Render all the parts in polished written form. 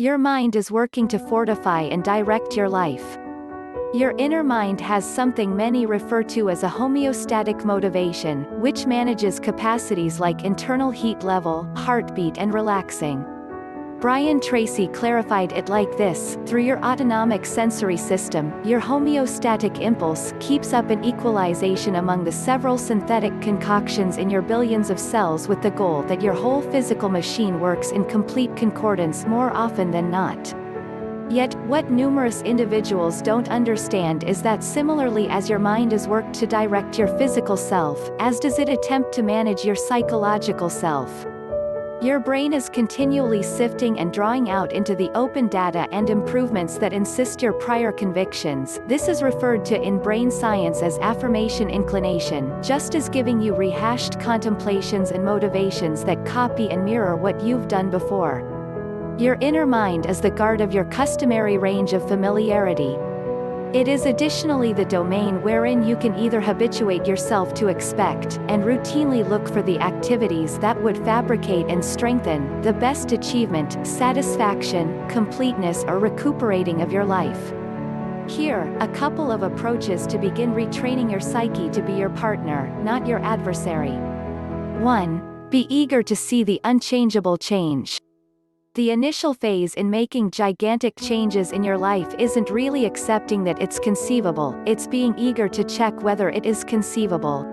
Your mind is working to fortify and direct your life. Your inner mind has something many refer to as a homeostatic motivation, which manages capacities like internal heat level, heartbeat and relaxing. Brian Tracy clarified it like this: through your autonomic sensory system, your homeostatic impulse keeps up an equalization among the several synthetic concoctions in your billions of cells with the goal that your whole physical machine works in complete concordance more often than not. Yet, what numerous individuals don't understand is that similarly as your mind is worked to direct your physical self, as does it attempt to manage your psychological self. Your brain is continually sifting and drawing out into the open data and improvements that insist your prior convictions. This is referred to in brain science as affirmation inclination, just as giving you rehashed contemplations and motivations that copy and mirror what you've done before. Your inner mind is the guard of your customary range of familiarity. It is additionally the domain wherein you can either habituate yourself to expect, and routinely look for the activities that would fabricate and strengthen, the best achievement, satisfaction, completeness or recuperating of your life. Here, a couple of approaches to begin retraining your psyche to be your partner, not your adversary. 1. Be eager to see the unchangeable change. The initial phase in making gigantic changes in your life isn't really accepting that it's conceivable, it's being eager to check whether it is conceivable.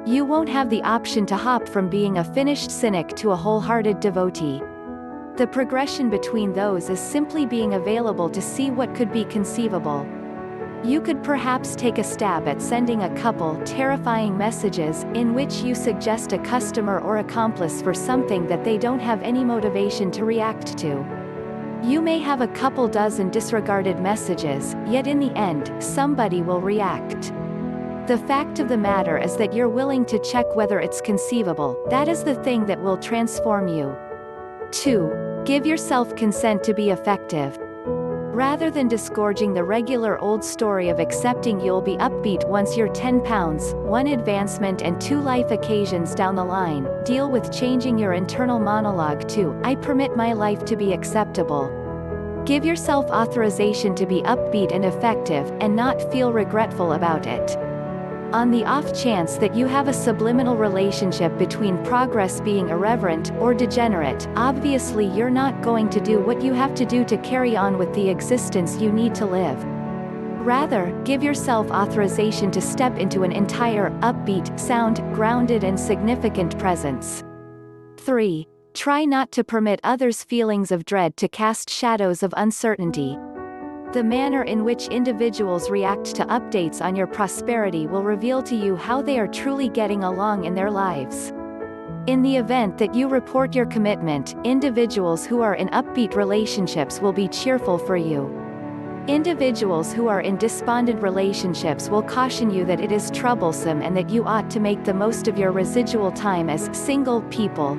You won't have the option to hop from being a finished cynic to a wholehearted devotee. The progression between those is simply being available to see what could be conceivable. You could perhaps take a stab at sending a couple terrifying messages, in which you suggest a customer or accomplice for something that they don't have any motivation to react to. You may have a couple dozen disregarded messages, yet in the end, somebody will react. The fact of the matter is that you're willing to check whether it's conceivable. That is the thing that will transform you. 2. Give yourself consent to be effective. Rather than disgorging the regular old story of accepting you'll be upbeat once you're 10 pounds, 1 advancement and 2 life occasions down the line, deal with changing your internal monologue to, I permit my life to be acceptable. Give yourself authorization to be upbeat and effective, and not feel regretful about it. On the off chance that you have a subliminal relationship between progress being irreverent or degenerate, obviously you're not going to do what you have to do to carry on with the existence you need to live. Rather, give yourself authorization to step into an entire, upbeat, sound, grounded and significant presence. 3. Try not to permit others' feelings of dread to cast shadows of uncertainty. The manner in which individuals react to updates on your prosperity will reveal to you how they are truly getting along in their lives. In the event that you report your commitment, individuals who are in upbeat relationships will be cheerful for you. Individuals who are in despondent relationships will caution you that it is troublesome and that you ought to make the most of your residual time as single people.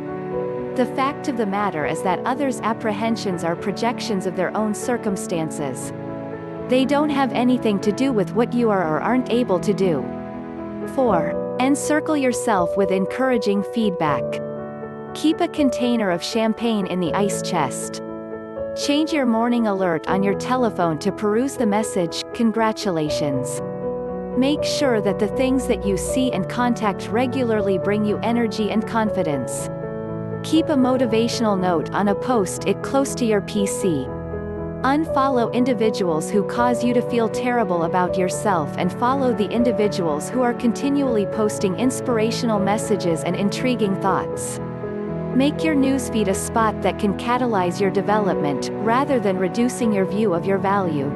The fact of the matter is that others' apprehensions are projections of their own circumstances. They don't have anything to do with what you are or aren't able to do. 4. Encircle yourself with encouraging feedback. Keep a container of champagne in the ice chest. Change your morning alert on your telephone to peruse the message, "Congratulations." Make sure that the things that you see and contact regularly bring you energy and confidence. Keep a motivational note on a post-it close to your PC. Unfollow individuals who cause you to feel terrible about yourself and follow the individuals who are continually posting inspirational messages and intriguing thoughts. Make your newsfeed a spot that can catalyze your development, rather than reducing your view of your value.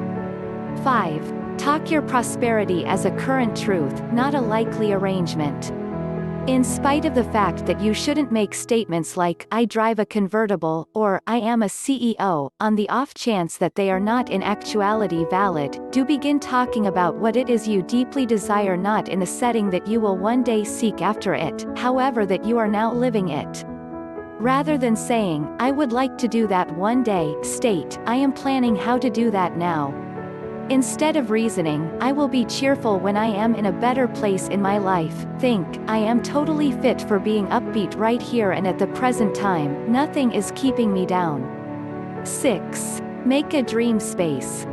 5. Talk your prosperity as a current truth, not a likely arrangement. In spite of the fact that you shouldn't make statements like, I drive a convertible, or, I am a CEO, on the off chance that they are not in actuality valid, do begin talking about what it is you deeply desire, not in the setting that you will one day seek after it, however that you are now living it. Rather than saying, I would like to do that one day, state, I am planning how to do that now. Instead of reasoning, I will be cheerful when I am in a better place in my life, think, I am totally fit for being upbeat right here and at the present time, nothing is keeping me down. 6. Make a dream space.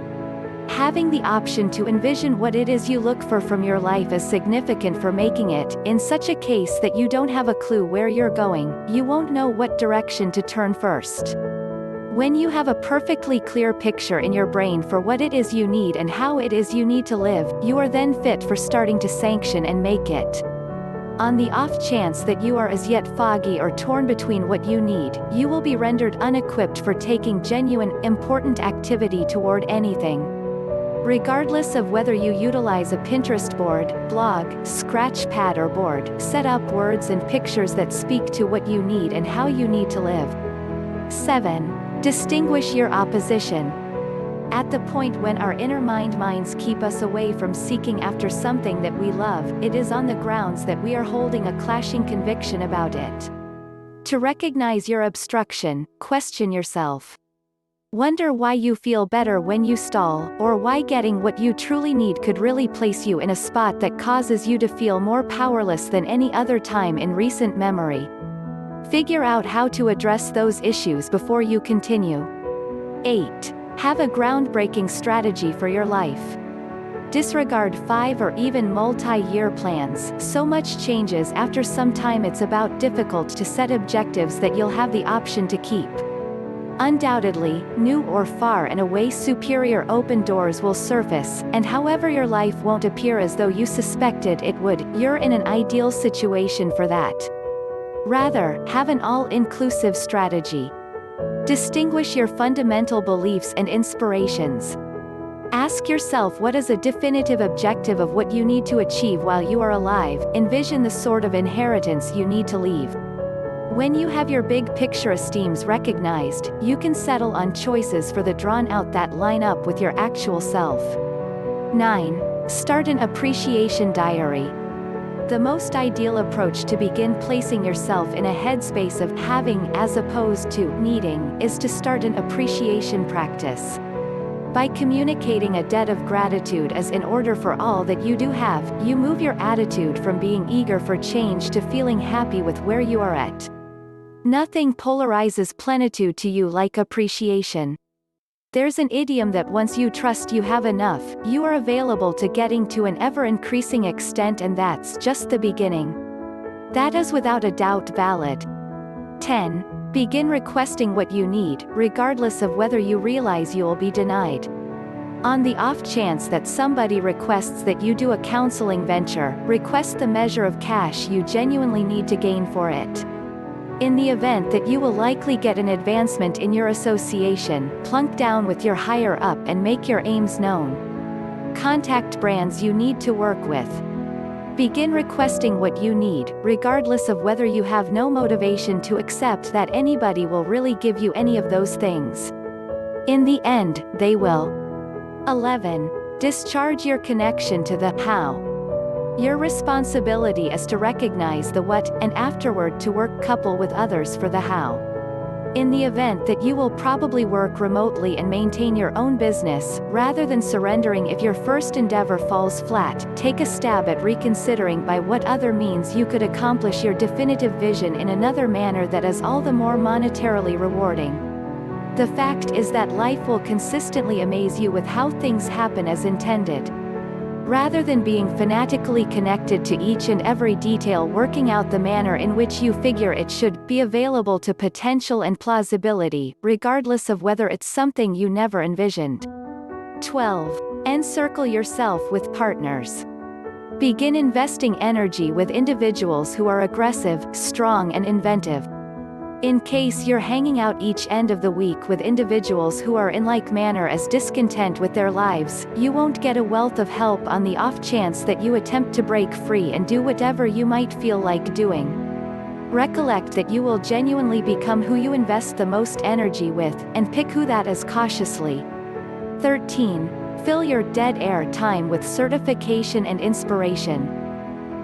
Having the option to envision what it is you look for from your life is significant for making it, in such a case that you don't have a clue where you're going, you won't know what direction to turn first. When you have a perfectly clear picture in your brain for what it is you need and how it is you need to live, you are then fit for starting to sanction and make it. On the off chance that you are as yet foggy or torn between what you need, you will be rendered unequipped for taking genuine, important activity toward anything. Regardless of whether you utilize a Pinterest board, blog, scratch pad or board, set up words and pictures that speak to what you need and how you need to live. 7. Distinguish your opposition. At the point when our inner minds keep us away from seeking after something that we love, it is on the grounds that we are holding a clashing conviction about it. To recognize your obstruction, question yourself. Wonder why you feel better when you stall, or why getting what you truly need could really place you in a spot that causes you to feel more powerless than any other time in recent memory. Figure out how to address those issues before you continue. 8. Have a groundbreaking strategy for your life. Disregard 5 or even multi-year plans. So much changes after some time it's about difficult to set objectives that you'll have the option to keep. Undoubtedly, new or far and away superior open doors will surface, and however your life won't appear as though you suspected it would, you're in an ideal situation for that. Rather, have an all-inclusive strategy. Distinguish your fundamental beliefs and inspirations. Ask yourself what is a definitive objective of what you need to achieve while you are alive. Envision the sort of inheritance you need to leave. When you have your big picture esteems recognized, you can settle on choices for the drawn out that line up with your actual self. 9. Start an appreciation diary. The most ideal approach to begin placing yourself in a headspace of having as opposed to needing is to start an appreciation practice. By communicating a debt of gratitude as in order for all that you do have, you move your attitude from being eager for change to feeling happy with where you are at. Nothing polarizes plenitude to you like appreciation. There's an idiom that once you trust you have enough, you are available to getting to an ever-increasing extent, and that's just the beginning. That is without a doubt valid. 10. Begin requesting what you need, regardless of whether you realize you'll be denied. On the off chance that somebody requests that you do a counseling venture, request the measure of cash you genuinely need to gain for it. In the event that you will likely get an advancement in your association, plunk down with your higher up and make your aims known. Contact brands you need to work with. Begin requesting what you need, regardless of whether you have no motivation to accept that anybody will really give you any of those things. In the end, they will. 11. Discharge your connection to the how. Your responsibility is to recognize the what, and afterward to work couple with others for the how. In the event that you will probably work remotely and maintain your own business, rather than surrendering if your first endeavor falls flat, take a stab at reconsidering by what other means you could accomplish your definitive vision in another manner that is all the more monetarily rewarding. The fact is that life will consistently amaze you with how things happen as intended. Rather than being fanatically connected to each and every detail working out the manner in which you figure it should, be available to potential and plausibility, regardless of whether it's something you never envisioned. 12. Encircle yourself with partners. Begin investing energy with individuals who are aggressive, strong and inventive. In case you're hanging out each end of the week with individuals who are in like manner as discontent with their lives, you won't get a wealth of help on the off chance that you attempt to break free and do whatever you might feel like doing. Recollect that you will genuinely become who you invest the most energy with, and pick who that is cautiously. 13. Fill your dead air time with certification and inspiration.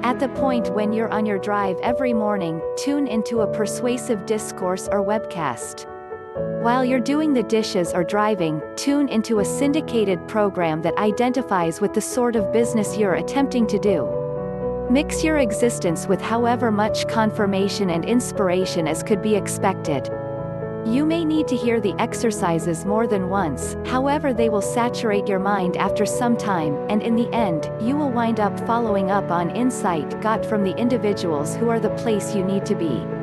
At the point when you're on your drive every morning, tune into a persuasive discourse or webcast. While you're doing the dishes or driving, tune into a syndicated program that identifies with the sort of business you're attempting to do. Mix your existence with however much confirmation and inspiration as could be expected. You may need to hear the exercises more than once, however they will saturate your mind after some time, and in the end, you will wind up following up on insight got from the individuals who are the place you need to be.